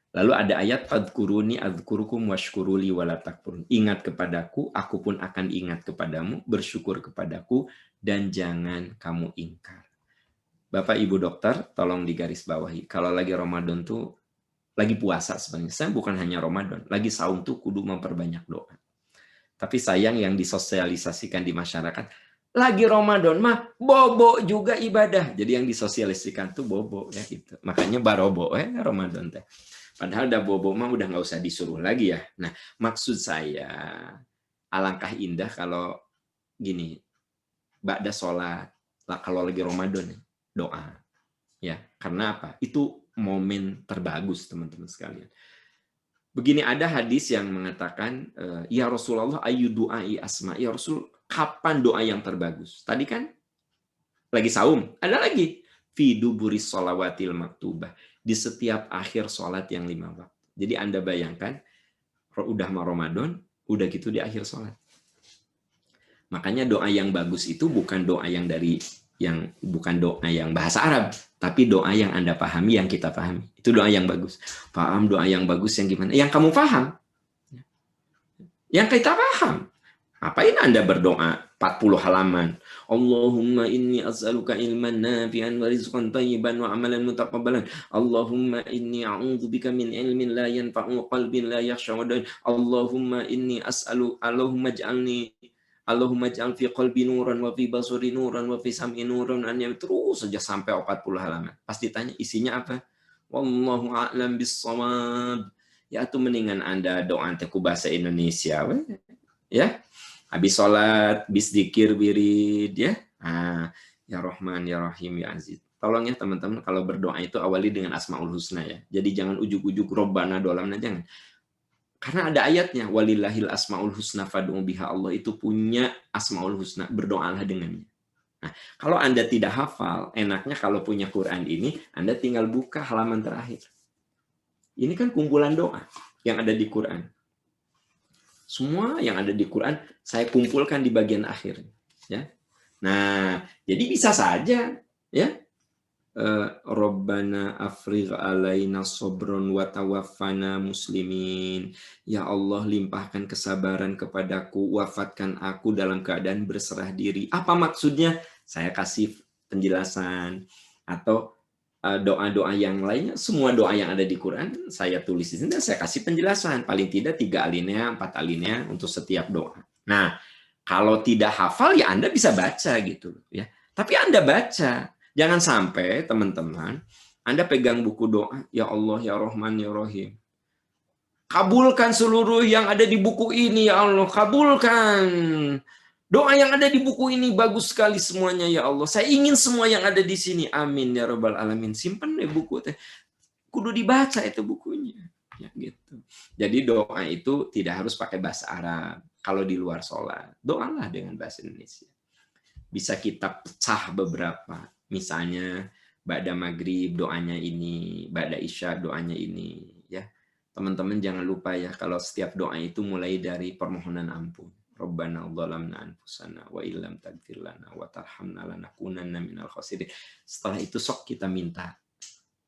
Lalu ada ayat fadkuruni adzkurukum washkuruli wala takfurun. Ingat kepadaku, aku pun akan ingat kepadamu, bersyukur kepadaku, dan jangan kamu ingkar. Bapak Ibu dokter, tolong digarisbawahi. Kalau lagi Ramadan tuh, lagi puasa sebenarnya. Saya bukan hanya Ramadan, lagi saum tuh kudu memperbanyak doa. Tapi sayang yang disosialisasikan di masyarakat, lagi Ramadan mah bobo juga ibadah. Jadi yang disosialisasikan tuh bobo ya gitu. Makanya barobo Ramadan teh. Padahal udah bobo mah udah nggak usah disuruh lagi ya. Nah, maksud saya alangkah indah kalau gini, ba'da sholat, kalau lagi Ramadan doa. Ya, karena apa? Itu momen terbagus teman-teman sekalian. Begini, ada hadis yang mengatakan, ya Rasulullah ayu du'ai asma. Ya Rasul, kapan doa yang terbagus? Tadi kan lagi saum, ada lagi. Fi duburis sholawatil maktubah. Di setiap akhir sholat yang 5 waktu. Jadi Anda bayangkan, udah mau Ramadan, udah gitu di akhir sholat. Makanya doa yang bagus itu bukan doa yang bukan doa yang bahasa Arab, tapi doa yang Anda pahami, yang kita pahami. Itu doa yang bagus. Paham doa yang bagus yang gimana? Yang kamu paham. Yang kita paham. Ngapain Anda berdoa 40 halaman? Allahumma inni as'aluka ilman nafi'an wa rizqan thayyiban wa amalan mutaqabbalan. Allahumma inni a'udzubika min ilmin la yanfa'u qalbin la yakhsha. Allahumma inni Allahumma ja'al fi qalbi nuran wa fi basuri nuran wa fi sam'i nuran, terus saja sampai 40 halaman. Pas ditanya isinya apa? Wallahu a'lam bis-shawab. Ya itu mendingan Anda doa teku bahasa Indonesia, ya. Habis sholat, habis zikir wirid, ya. Ya Rahman, ya Rahim, ya Aziz. Tolong ya teman-teman, kalau berdoa itu awali dengan Asmaul Husna ya. Jadi jangan ujuk-ujuk Robbana dolamna, jangan. Karena ada ayatnya, walillahil asmaul husna fad'u biha. Allah itu punya asmaul husna, berdoalah dengannya. Nah, kalau Anda tidak hafal, enaknya kalau punya Quran ini, Anda tinggal buka halaman terakhir. Ini kan kumpulan doa yang ada di Quran. Semua yang ada di Quran saya kumpulkan di bagian akhir, ya. Nah, jadi bisa saja, ya. Rabbana afrigh alaina sobron wa tawaffana muslimin. Ya Allah, limpahkan kesabaran kepadaku, wafatkan aku dalam keadaan berserah diri. Apa maksudnya? Saya kasih penjelasan. Atau doa-doa yang lainnya, semua doa yang ada di Quran saya tulis di sini dan saya kasih penjelasan. Paling tidak 3 alinea, 4 alinea untuk setiap doa. Nah, kalau tidak hafal ya Anda bisa baca gitu, ya. Tapi Anda baca. Jangan sampai, teman-teman, Anda pegang buku doa, ya Allah, ya Rahman, ya Rahim. Kabulkan seluruh yang ada di buku ini, ya Allah. Kabulkan. Doa yang ada di buku ini bagus sekali semuanya, ya Allah. Saya ingin semua yang ada di sini. Amin, ya Rabbal Alamin. Simpan deh buku. Kudu dibaca itu bukunya. Ya, gitu. Jadi doa itu tidak harus pakai bahasa Arab. Kalau di luar sholat, doalah dengan bahasa Indonesia. Bisa kita pecah beberapa. Misalnya ba'da maghrib doanya ini, ba'da isya doanya ini, ya. Teman-teman jangan lupa ya, kalau setiap doa itu mulai dari permohonan ampun. Rabbana dhalamna anfusana wa illam taghfir lana wa tarhamna lanakunanna minal khasirin. Setelah itu sok kita minta.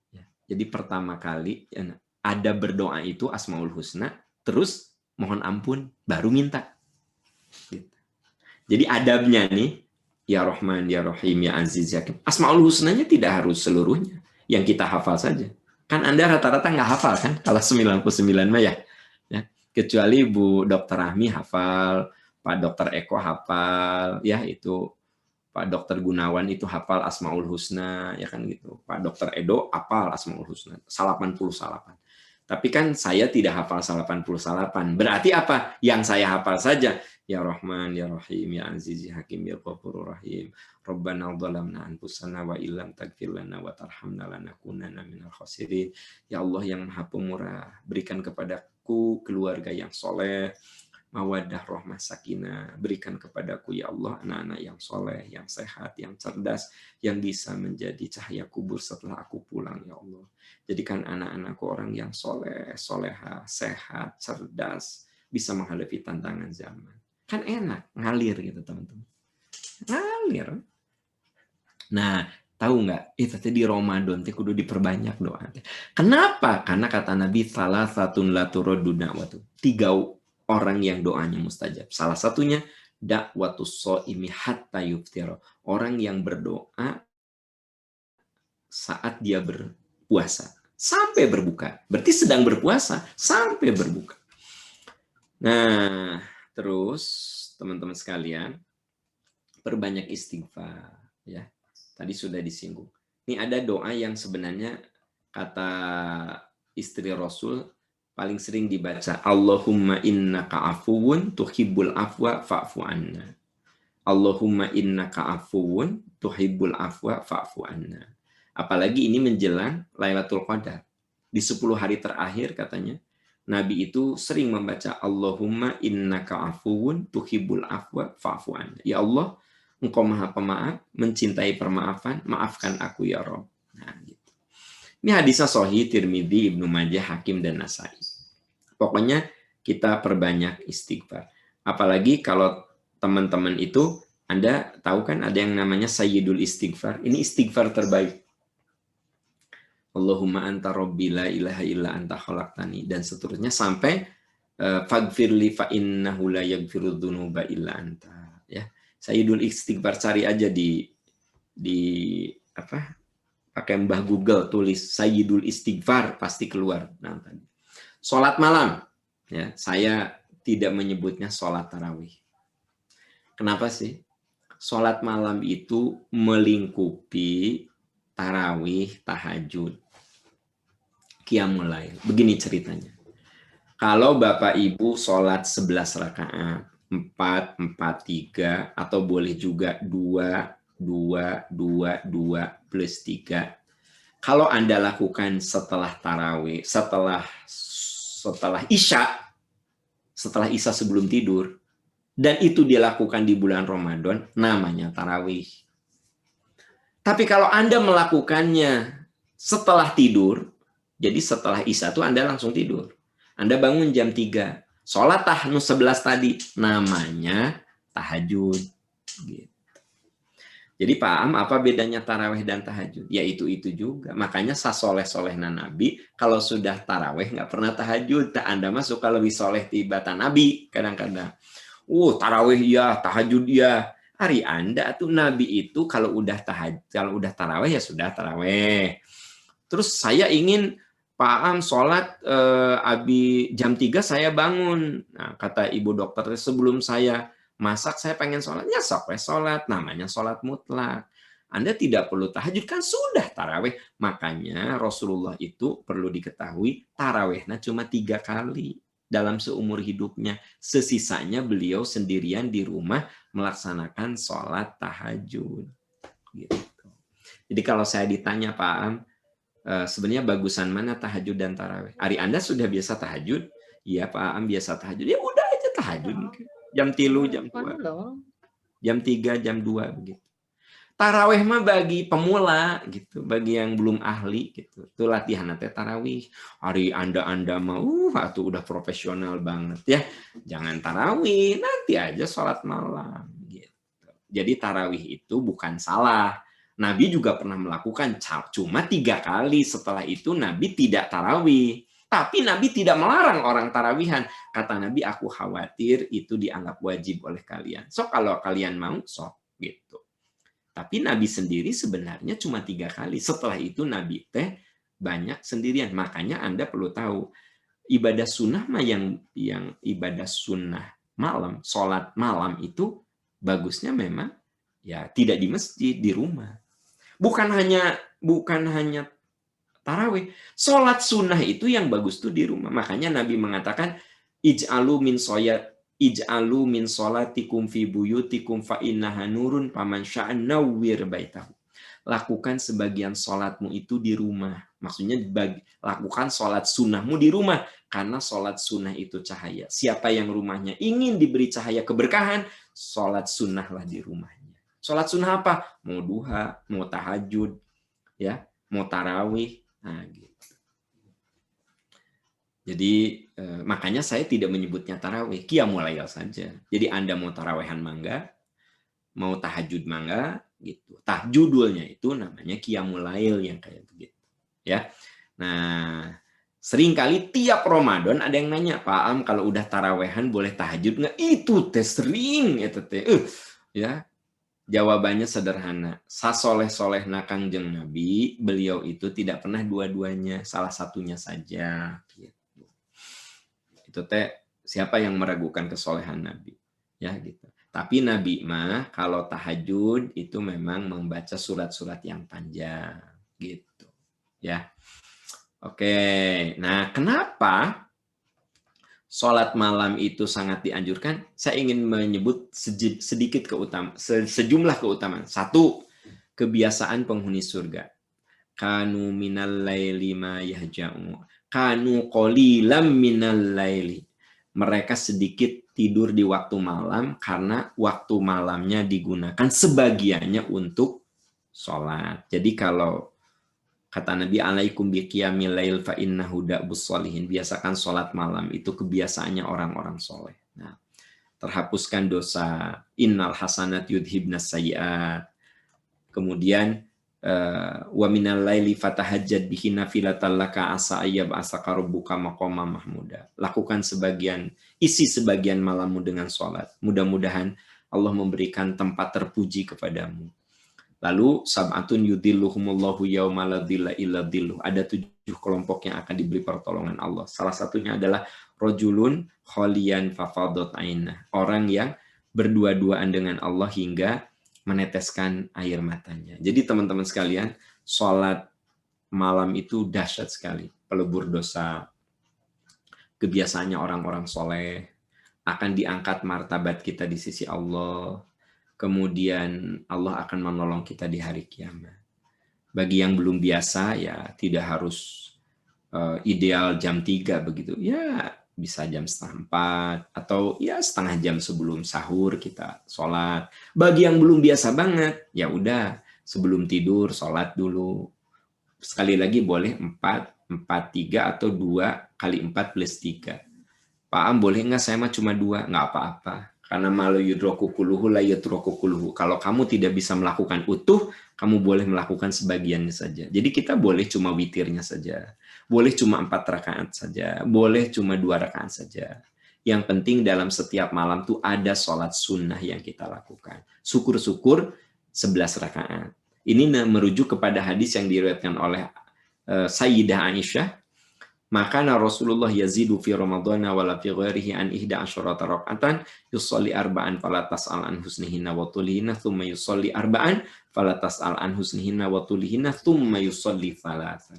Ya. Jadi pertama kali ya, ada berdoa itu Asmaul Husna, terus mohon ampun, baru minta. Gitu. Jadi adabnya nih, ya Rahman, ya Rahim, ya Aziz, ya Hakim. Asmaul Husnanya tidak harus seluruhnya. Yang kita hafal saja. Kan Anda rata-rata nggak hafal kan? Kalau 99 mah ya. Kecuali Bu Dr. Rahmi hafal, Pak Dr. Eko hafal, ya itu Pak Dr. Gunawan itu hafal Asmaul Husna, ya kan gitu. Pak Dr. Edo hafal Asmaul Husna, 88. Tapi kan saya tidak hafal 88. Berarti apa? Yang saya hafal saja. Ya Rahman, ya Rahim, ya Aziz, ya Hakim, ya Ghafurur Rahim. Rabbana dhalamna anfusana wa illam taghfir lana wa tarhamna lanakunanna minal khasirin. Ya Allah yang Maha Pemurah, berikan kepadaku keluarga yang soleh, mawaddah, rahmah, sakinah. Berikan kepadaku ya Allah anak-anak yang soleh, yang sehat, yang cerdas, yang bisa menjadi cahaya kubur setelah aku pulang ya Allah. Jadikan anak-anakku orang yang soleh, soleha, sehat, cerdas, bisa menghadapi tantangan zaman. Kan enak, ngalir gitu teman-teman. Ngalir. Nah, tahu nggak? Itu tadi Ramadan, kudu diperbanyak doa. Kenapa? Karena kata Nabi, salah satun la turaddu da'watu. 3 orang yang doanya mustajab. Salah satunya da'watus shaimi hatta yuftira. Orang yang berdoa saat dia berpuasa sampai berbuka. Berarti sedang berpuasa sampai berbuka. Nah, terus teman-teman sekalian, perbanyak istighfar ya. Tadi sudah disinggung. Ini ada doa yang sebenarnya kata istri Rasul paling sering dibaca, Allahumma innaka afuwun tuhibbul afwa fa'fu anna. Allahumma innaka afuwun tuhibbul afwa fa'fu anna. Apalagi ini menjelang Lailatul Qadar. Di 10 hari terakhir katanya, Nabi itu sering membaca Allahumma innaka afuwun tuhibbul afwa fa'fu anna. Ya Allah, Engkau Maha Pemaaf, mencintai permaafan, maafkan aku ya Rabb. Nah, gitu. Ini hadisnya sahih Tirmidzi, Ibnu Majah, Hakim dan Nasai. Pokoknya kita perbanyak istighfar. Apalagi kalau teman-teman itu, Anda tahu kan ada yang namanya Sayyidul Istighfar. Ini istighfar terbaik. Allahumma anta rabbi la ilaha illa anta khalaqtani dan seterusnya sampai faghfirli fa innahu la yaghfiru dzunuba illa anta, ya. Sayyidul Istighfar, cari aja di apa? Pakai Mbah Google, tulis Sayyidul Istighfar, pasti keluar. Nah, tadi. Salat malam, ya. Saya tidak menyebutnya salat tarawih. Kenapa sih? Salat malam itu melingkupi tarawih, tahajud, qiyamul lail. Begini ceritanya. Kalau Bapak Ibu sholat 11 rakaat, 4, 4, 3, atau boleh juga 2, 2, 2, 2, plus 3. Kalau Anda lakukan setelah tarawih, setelah Isya sebelum tidur, dan itu dilakukan di bulan Ramadan, namanya tarawih. Tapi kalau Anda melakukannya setelah tidur, jadi setelah Isya itu Anda langsung tidur. Anda bangun jam 3, sholat tahajud 11 tadi, namanya tahajud. Gitu. Jadi paham apa bedanya tarawih dan tahajud? Ya itu juga. Makanya sasoleh-solehna Nabi, kalau sudah tarawih nggak pernah tahajud. Anda mah suka lebih soleh tibatan Nabi kadang-kadang. Tarawih ya, tahajud ya. Hari Anda tuh Nabi itu kalau udah tarawih ya sudah tarawih. Terus saya ingin Pak sholat abi jam 3 saya bangun. Nah, kata ibu dokter, sebelum saya masak saya pengen sholat. Ya sok sholat, namanya sholat mutlak. Anda tidak perlu tahajud, kan sudah tarawih. Makanya Rasulullah itu perlu diketahui, tarawihnya cuma 3 kali dalam seumur hidupnya. Sesisanya beliau sendirian di rumah melaksanakan sholat tahajud. Gitu. Jadi kalau saya ditanya Pak Am, sebenarnya bagusan mana tahajud dan tarawih? Hari Anda sudah biasa tahajud? Iya Pak Am biasa tahajud. Ya udah aja tahajud. Jam 3, jam 2. Jam 3, jam 2 begitu. Tarawih mah bagi pemula gitu, bagi yang belum ahli gitu. Itu latihan nanti tarawih. Hari Anda mah itu udah profesional banget ya. Jangan tarawih, nanti aja sholat malam gitu. Jadi tarawih itu bukan salah. Nabi juga pernah melakukan cuma 3 kali. Setelah itu Nabi tidak tarawih. Tapi Nabi tidak melarang orang tarawihan. Kata Nabi, aku khawatir itu dianggap wajib oleh kalian. So kalau kalian mau, sok gitu. Tapi Nabi sendiri sebenarnya cuma 3 kali. Setelah itu Nabi banyak sendirian. Makanya Anda perlu tahu, ibadah sunnah mah yang ibadah sunnah malam, sholat malam itu bagusnya memang ya tidak di masjid, di rumah. Bukan hanya tarawih, sholat sunnah itu yang bagus tuh di rumah. Makanya Nabi mengatakan ij'alu min sholatikum fi buyutikum fa innaha nurun faman syaa nawwir baitahu. Lakukan sebagian sholatmu itu di rumah. Maksudnya lakukan sholat sunnahmu di rumah karena sholat sunnah itu cahaya. Siapa yang rumahnya ingin diberi cahaya keberkahan, sholat sunnahlah di rumahnya. Sholat sunnah apa? Mau duha, mau tahajud, ya, mau tarawih. Nah, gitu. Jadi makanya saya tidak menyebutnya tarawih, qiyamul lail saja. Jadi Anda mau tarawihan mangga, mau tahajud mangga, gitu. Judulnya itu namanya qiyamul lail yang kayak begitu, ya. Nah, seringkali tiap Ramadan ada yang nanya, Pak Am kalau udah tarawehan boleh tahajud nggak? Itu sering itu ya. Jawabannya sederhana. Sasoleh-soleh Kangjeng Nabi, beliau itu tidak pernah dua-duanya, salah satunya saja. Gitu. Itu siapa yang meragukan kesolehan Nabi? Ya gitu. Tapi Nabi mah kalau tahajud itu memang membaca surat-surat yang panjang, gitu. Ya. Oke. Nah, kenapa sholat malam itu sangat dianjurkan? Saya ingin menyebut sedikit sejumlah keutamaan. 1, kebiasaan penghuni surga. Kanu minal laili ma yahja'u. kanu qalilam minal laili. Mereka sedikit tidur di waktu malam karena waktu malamnya digunakan sebagiannya untuk sholat. Jadi kalau kata Nabi alaikum biqiyamil lail fa innahu da'bus sholihin, biasakan sholat malam, itu kebiasaannya orang-orang soleh. Nah, terhapuskan dosa, innal hasanat yudhibnas sayyi'at. Kemudian wa minal laili fatahajjad bihi nafilatan laka asa ayyab asaka rabbuka maqama mahmuda. Lakukan isi sebagian malammu dengan sholat. Mudah-mudahan Allah memberikan tempat terpuji kepadamu. Lalu sab'atun yudhilluhumullahu yauma la dhilla illa dhilluh. Ada 7 kelompok yang akan diberi pertolongan Allah. Salah satunya adalah rajulun khaliyan fafadat ainah. Orang yang berdua-duaan dengan Allah hingga meneteskan air matanya. Jadi teman-teman sekalian, sholat malam itu dahsyat sekali. Pelebur dosa. Kebiasaannya orang-orang soleh. Akan diangkat martabat kita di sisi Allah. Kemudian Allah akan menolong kita di hari kiamat. Bagi yang belum biasa, ya tidak harus ideal jam 3 begitu. Ya bisa jam 3:30 atau ya setengah jam sebelum sahur kita sholat. Bagi yang belum biasa banget, ya udah sebelum tidur sholat dulu. Sekali lagi boleh 4, 4, 3 atau 2 kali 4 plus 3. Pak Am, boleh nggak saya mah cuma 2? Nggak apa-apa. Karena malu yudroku kuluhu la yudroku kuluhu. Kalau kamu tidak bisa melakukan utuh, kamu boleh melakukan sebagiannya saja. Jadi kita boleh cuma witirnya saja. Boleh cuma 4 rakaat saja. Boleh cuma 2 rakaat saja. Yang penting dalam setiap malam tuh ada sholat sunnah yang kita lakukan. Syukur-syukur 11 rakaat. Ini merujuk kepada hadis yang diriwayatkan oleh Sayyidah Aisyah. Maka Rasulullah yazidu fi Ramadhana wala fi ghairihi an 11 raka'atan yusolli arba'an fala tas'al an husnihinna wa tulihinna thumma yusolli arba'an fala tas'al an husnihinna wa tulihinna thumma yusolli thalathan.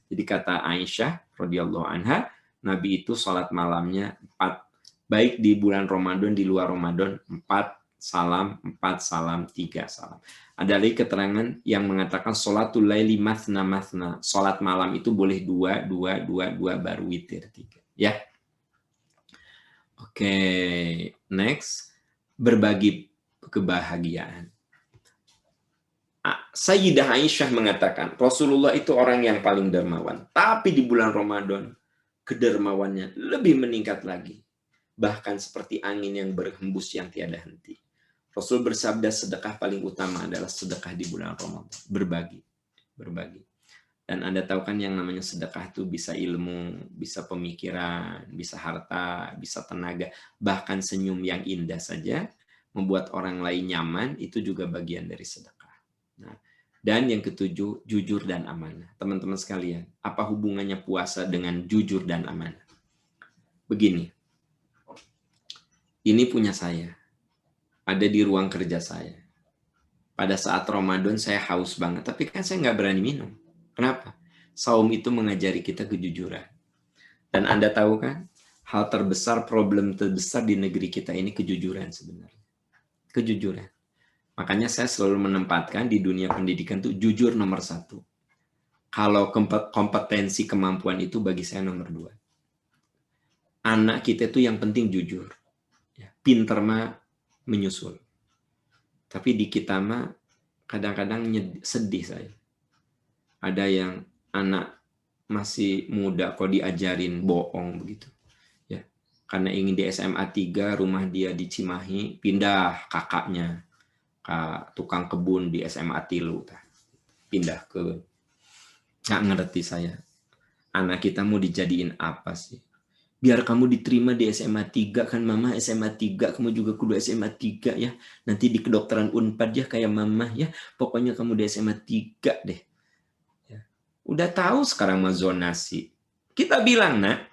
Jadi kata Aisyah radhiyallahu anha, Nabi itu salat malamnya 4, baik di bulan Ramadan di luar Ramadan 4 salam, 4 salam, 3 salam. Ada lagi keterangan yang mengatakan sholatul laili mathna mathna. Sholat malam itu boleh 2, 2, 2, 2 baru witir 3. Ya. Oke, next. Berbagi kebahagiaan. Sayyidah Aisyah mengatakan, Rasulullah itu orang yang paling dermawan. Tapi di bulan Ramadan, kedermawannya lebih meningkat lagi. Bahkan seperti angin yang berhembus yang tiada henti. Rasul bersabda sedekah paling utama adalah sedekah di bulan Ramadan. Berbagi. Dan Anda tahu kan yang namanya sedekah itu bisa ilmu, bisa pemikiran, bisa harta, bisa tenaga. Bahkan senyum yang indah saja membuat orang lain nyaman, itu juga bagian dari sedekah. Nah, dan yang ketujuh, jujur dan amanah. Teman-teman sekalian, apa hubungannya puasa dengan jujur dan amanah? Begini, ini punya saya. Ada di ruang kerja saya. Pada saat Ramadan saya haus banget, tapi kan saya nggak berani minum. Kenapa? Saum itu mengajari kita kejujuran. Dan Anda tahu kan, hal terbesar, problem terbesar di negeri kita ini kejujuran sebenarnya. Kejujuran. Makanya saya selalu menempatkan di dunia pendidikan itu jujur nomor 1. Kalau kompetensi kemampuan itu bagi saya nomor 2. Anak kita itu yang penting jujur. Pinter mah menyusul. Tapi di kita mah kadang-kadang sedih saya. Ada yang anak masih muda kok diajarin bohong begitu. Ya. Karena ingin di SMA 3, rumah dia di Cimahi, pindah kakaknya ke tukang kebun di SMA Tilu. Pindah ke, nggak ngerti saya. Anak kita mau dijadiin apa sih? Biar kamu diterima di SMA 3, kan mama SMA 3, kamu juga kudu SMA 3 ya. Nanti di kedokteran Unpad ya kayak mama ya. Pokoknya kamu di SMA 3 deh. Ya. Udah tahu sekarang mah zonasi. Kita bilang, nak,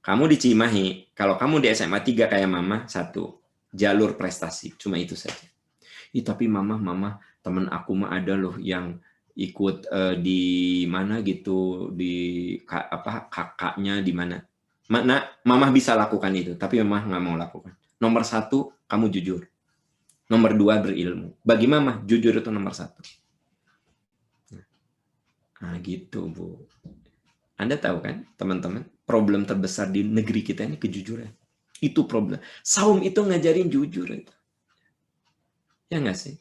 kamu di Cimahi, kalau kamu di SMA 3 kayak mama, 1, jalur prestasi. Cuma itu saja. Tapi mama, teman aku mah ada loh yang ikut di mana gitu, di kakaknya di mana. Mama bisa lakukan itu, tapi mama nggak mau lakukan. Nomor 1, kamu jujur. Nomor 2, berilmu. Bagi mama, jujur itu nomor 1. Nah, gitu, Bu. Anda tahu kan, teman-teman, problem terbesar di negeri kita ini kejujuran. Itu problem. Saum itu ngajarin jujur itu. Ya nggak sih?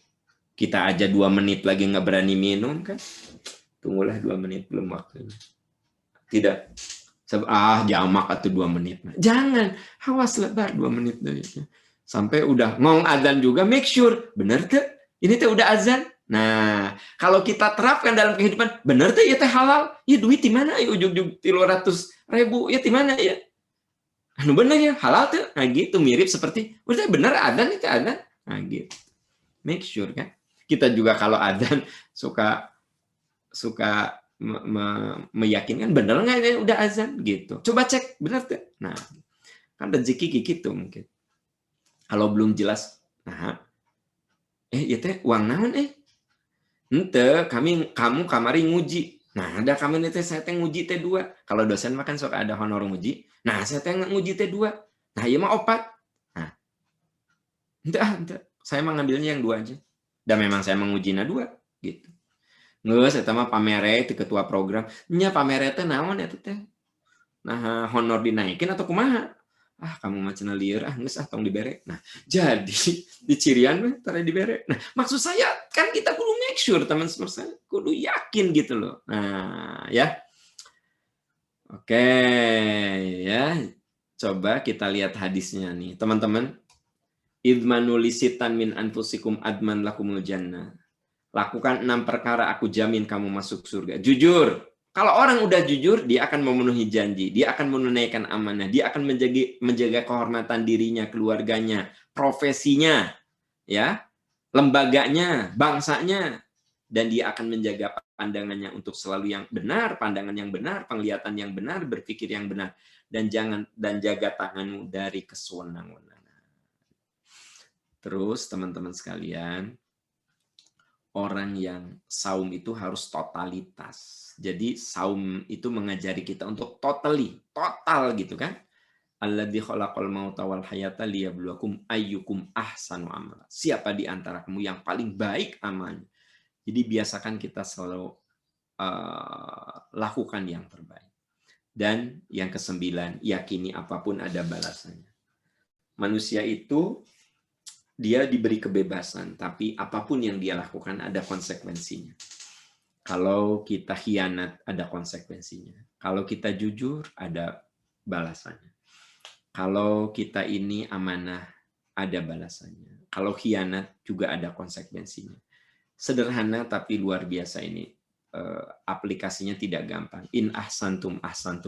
Kita aja 2 menit lagi nggak berani minum kan? Tunggulah 2 menit, belum waktunya. Tidak. Jamak atau 2 menit. Jangan. Awas lebar 2 menit. Sampai udah ngong azan juga, make sure. Bener tuh? Ini tuh udah azan. Nah, kalau kita terapkan dalam kehidupan, bener tuh ya teh halal. Ya duit di mana ya ujug-ujug 300.000 ya di mana ya? Anu bener ya halal tuh. Nah gitu mirip seperti udah bener adzan itu adzan. Nah gitu. Make sure kan. Kita juga kalau adzan suka meyakinkan bener nggak ini udah azan gitu. Coba cek bener tuh. Nah, kan rezeki gitu mungkin. Kalau belum jelas, nah, ya teh uang naon ente kamu kamari nguji. Nah, ada kami teh saya teh nguji T2. Kalau dosen makan suka ada honor nguji. Nah, saya teh nguji T2. Nah, iya mah opat. Nah. Ente. Saya mah ngambilnya yang 2 aja. Dan memang saya mengujinya 2 gitu. Ngeus eta mah pamere ti ketua program. Nya pamere teh naon eta teh? Nah, honor dinaikin atau kumaha? Kamu mah cenah lieur geus tong dibere. Nah, jadi di cirian mah tara dibere. Nah, maksud saya kan kita kudu make sure teman-teman, kudu yakin gitu loh. Nah, ya. Oke, ya. Coba kita lihat hadisnya nih, teman-teman. Idmanul lisitan min anfusikum adman lakumul jannah. Lakukan 6 perkara, aku jamin kamu masuk surga. Jujur. Kalau orang udah jujur, dia akan memenuhi janji, dia akan menunaikan amanah, dia akan menjaga kehormatan dirinya, keluarganya, profesinya, ya, lembaganya, bangsanya, dan dia akan menjaga pandangannya untuk selalu yang benar, pandangan yang benar, penglihatan yang benar, berpikir yang benar, dan jaga tanganmu dari kesewenang-wenangan. Terus teman-teman sekalian, orang yang saum itu harus totalitas. Jadi saum itu mengajari kita untuk total gitu kan. Alladzi khalaqal mauta wal hayata liyabluwakum ayyukum ahsanu amala. Siapa di antara kamu yang paling baik amalnya. Jadi biasakan kita selalu lakukan yang terbaik. Dan yang ke-9, yakini apapun ada balasannya. Manusia itu dia diberi kebebasan, tapi apapun yang dia lakukan ada konsekuensinya. Kalau kita khianat, ada konsekuensinya. Kalau kita jujur, ada balasannya. Kalau kita ini amanah, ada balasannya. Kalau khianat, juga ada konsekuensinya. Sederhana, tapi luar biasa ini. Aplikasinya tidak gampang. In ahsantum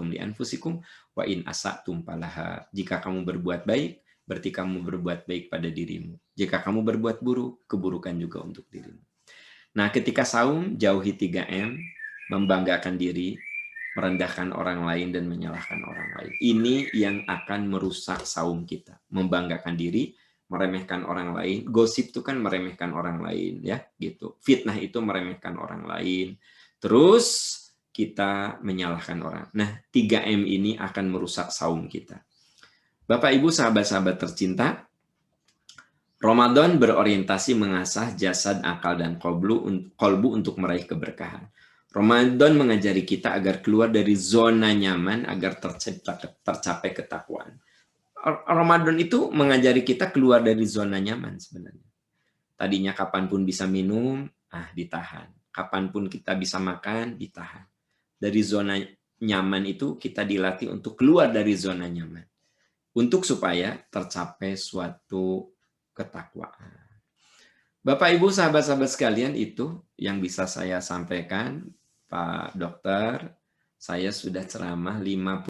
li anfusikum, wa in asatum falaha. Jika kamu berbuat baik, berarti kamu berbuat baik pada dirimu. Jika kamu berbuat buruk, keburukan juga untuk dirimu. Nah, ketika saum, jauhi 3M, membanggakan diri, merendahkan orang lain, dan menyalahkan orang lain. Ini yang akan merusak saum kita. Membanggakan diri, meremehkan orang lain. Gosip itu kan meremehkan orang lain, ya, gitu. Fitnah itu meremehkan orang lain. Terus kita menyalahkan orang. Nah, 3M ini akan merusak saum kita. Bapak, Ibu, sahabat-sahabat tercinta, Ramadan berorientasi mengasah jasad, akal, dan kolbu untuk meraih keberkahan. Ramadan mengajari kita agar keluar dari zona nyaman, agar tercapai ketakwaan. Ramadan itu mengajari kita keluar dari zona nyaman sebenarnya. Tadinya kapanpun bisa minum, ditahan. Kapanpun kita bisa makan, ditahan. Dari zona nyaman itu kita dilatih untuk keluar dari zona nyaman. Untuk supaya tercapai suatu ketakwaan. Bapak, Ibu, sahabat-sahabat sekalian, itu yang bisa saya sampaikan. Pak Dokter, saya sudah ceramah 50